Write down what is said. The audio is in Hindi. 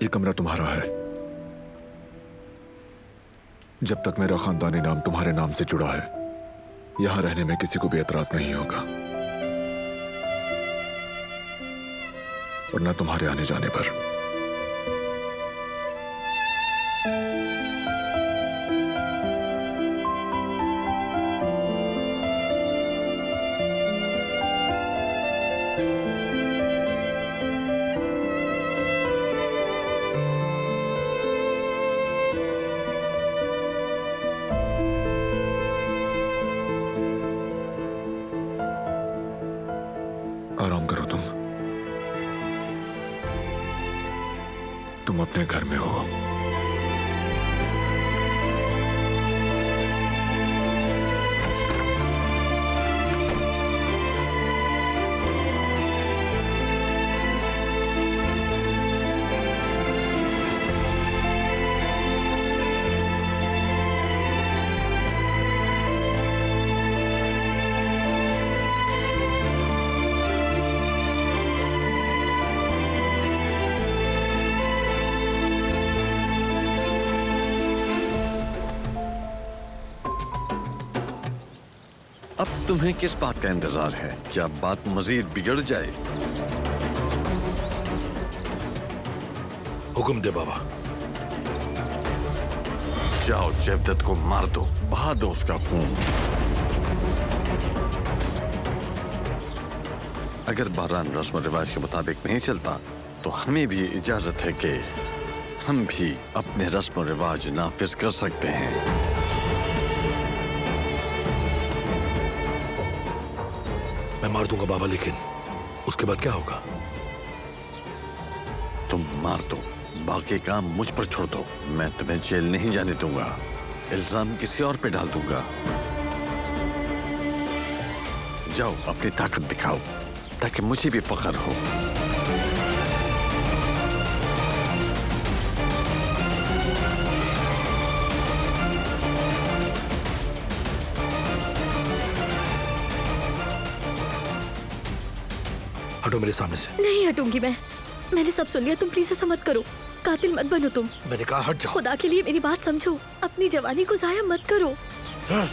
ये कमरा तुम्हारा है। जब तक मेरा खानदानी नाम तुम्हारे नाम से जुड़ा है, यहां रहने में किसी को भी एतराज नहीं होगा, और न तुम्हारे आने जाने पर। आराम करो तुम अपने घर में हो। अब तुम्हें किस बात का इंतजार है? क्या बात मजीद बिगड़ जाए? हुक्म दे बाबा। जाओ जवदत को मार दो, बहा दो उसका खून। अगर बहरान रस्म रिवाज के मुताबिक नहीं चलता तो हमें भी इजाजत है कि हम भी अपने रस्म रिवाज नाफिज कर सकते हैं। मैं मार दूंगा बाबा, लेकिन उसके बाद क्या होगा? तुम मार दो, बाकी काम मुझ पर छोड़ दो। मैं तुम्हें जेल नहीं जाने दूंगा, इल्जाम किसी और पे डाल दूंगा। जाओ अपनी ताकत दिखाओ ताकि मुझे भी फख्र हो। हटो मेरे सामने से। नहीं हटूंगी मैंने सब सुन लिया। तुम प्लीज ऐसा मत करो, कातिल मत बनो तुम। मैंने कहा हट जाओ। खुदा के लिए मेरी बात समझो, अपनी जवानी को जाया मत करो। हाँ।